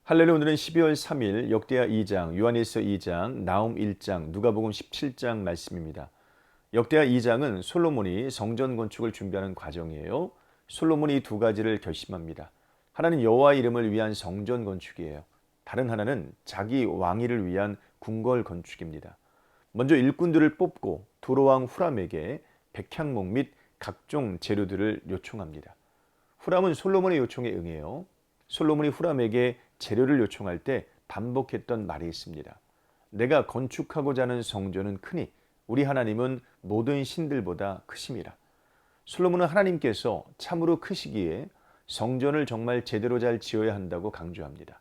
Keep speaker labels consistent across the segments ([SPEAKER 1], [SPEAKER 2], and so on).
[SPEAKER 1] 할렐루야. 오늘은 12월 3일 역대하 2장, 요한일서 2장, 나훔 1장, 누가복음 17장 말씀입니다. 역대하 2장은 솔로몬이 성전 건축을 준비하는 과정이에요. 솔로몬이 두 가지를 결심합니다. 하나는 여호와 이름을 위한 성전 건축이에요. 다른 하나는 자기 왕위를 위한 궁궐 건축입니다. 먼저 일꾼들을 뽑고 두로왕 후람에게 백향목 및 각종 재료들을 요청합니다. 후람은 솔로몬의 요청에 응해요. 솔로몬이 후람에게 재료를 요청할 때 반복했던 말이 있습니다. 내가 건축하고자 하는 성전은 크니 우리 하나님은 모든 신들보다 크심이라. 솔로몬은 하나님께서 참으로 크시기에 성전을 정말 제대로 잘 지어야 한다고 강조합니다.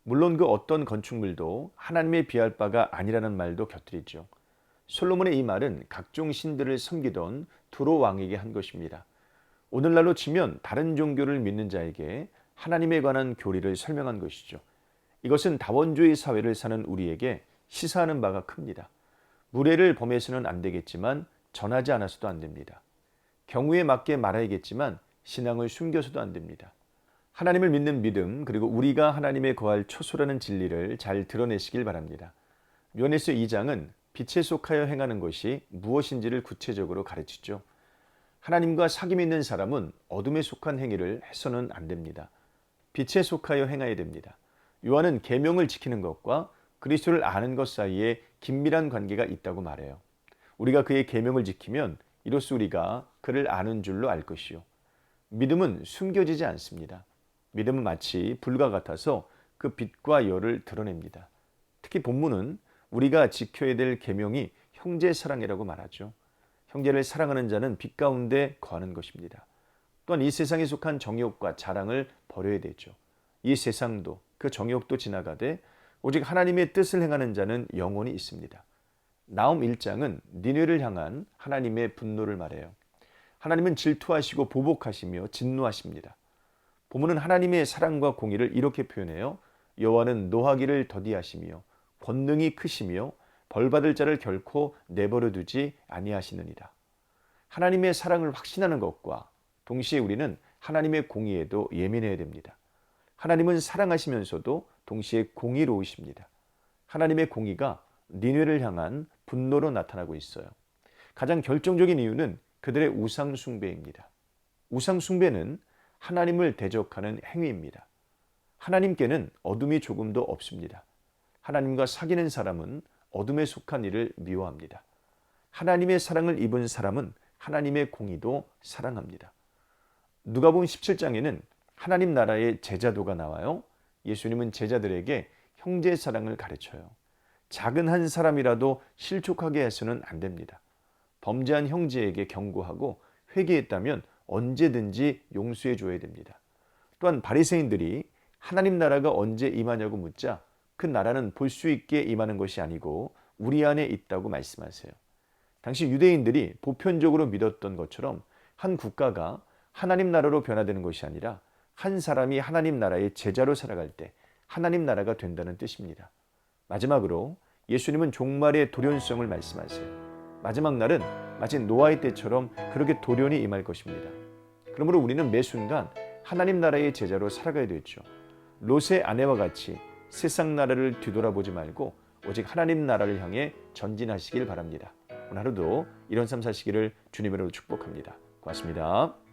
[SPEAKER 1] 물론 그 어떤 건축물도 하나님에 비할 바가 아니라는 말도 곁들이죠. 솔로몬의 이 말은 각종 신들을 섬기던 두로 왕에게 한 것입니다. 오늘날로 치면 다른 종교를 믿는 자에게 하나님에 관한 교리를 설명한 것이죠. 이것은 다원주의 사회를 사는 우리에게 시사하는 바가 큽니다. 무례를 범해서는 안 되겠지만 전하지 않아서도 안 됩니다. 경우에 맞게 말해야겠지만 신앙을 숨겨서도 안 됩니다. 하나님을 믿는 믿음, 그리고 우리가 하나님에 거할 초소라는 진리를 잘 드러내시길 바랍니다. 요한일서 2장은 빛에 속하여 행하는 것이 무엇인지를 구체적으로 가르치죠. 하나님과 사귐 있는 사람은 어둠에 속한 행위를 해서는 안 됩니다. 빛에 속하여 행해야 됩니다. 요한은 계명을 지키는 것과 그리스도를 아는 것 사이에 긴밀한 관계가 있다고 말해요. 우리가 그의 계명을 지키면 이로써 우리가 그를 아는 줄로 알 것이요. 믿음은 숨겨지지 않습니다. 믿음은 마치 불과 같아서 그 빛과 열을 드러냅니다. 특히 본문은 우리가 지켜야 될 계명이 형제 사랑이라고 말하죠. 형제를 사랑하는 자는 빛 가운데 거하는 것입니다. 또한 이 세상에 속한 정욕과 자랑을 버려야 되죠. 이 세상도 그 정욕도 지나가되 오직 하나님의 뜻을 행하는 자는 영원히 있습니다. 나훔 1장은 니느웨를 향한 하나님의 분노를 말해요. 하나님은 질투하시고 보복하시며 진노하십니다. 본문은 하나님의 사랑과 공의를 이렇게 표현해요. 여호와는 노하기를 더디하시며 권능이 크시며 벌받을 자를 결코 내버려 두지 아니하시느니라. 하나님의 사랑을 확신하는 것과 동시에 우리는 하나님의 공의에도 예민해야 됩니다. 하나님은 사랑하시면서도 동시에 공의로우십니다. 하나님의 공의가 니느웨를 향한 분노로 나타나고 있어요. 가장 결정적인 이유는 그들의 우상 숭배입니다. 우상 숭배는 하나님을 대적하는 행위입니다. 하나님께는 어둠이 조금도 없습니다. 하나님과 사귀는 사람은 어둠에 속한 일을 미워합니다. 하나님의 사랑을 입은 사람은 하나님의 공의도 사랑합니다. 누가복음 17장에는 하나님 나라의 제자도가 나와요. 예수님은 제자들에게 형제 사랑을 가르쳐요. 작은 한 사람이라도 실족하게 해서는 안 됩니다. 범죄한 형제에게 경고하고 회개했다면 언제든지 용서해 줘야 됩니다. 또한 바리새인들이 하나님 나라가 언제 임하냐고 묻자 그 나라는 볼 수 있게 임하는 것이 아니고 우리 안에 있다고 말씀하세요. 당시 유대인들이 보편적으로 믿었던 것처럼 한 국가가 하나님 나라로 변화되는 것이 아니라 한 사람이 하나님 나라의 제자로 살아갈 때 하나님 나라가 된다는 뜻입니다. 마지막으로 예수님은 종말의 돌연성을 말씀하세요. 마지막 날은 마치 노아의 때처럼 그렇게 돌연히 임할 것입니다. 그러므로 우리는 매 순간 하나님 나라의 제자로 살아가야 되죠. 롯의 아내와 같이 세상 나라를 뒤돌아보지 말고 오직 하나님 나라를 향해 전진하시길 바랍니다. 오늘 하루도 이런 삶 사시기를 주님으로 축복합니다. 고맙습니다.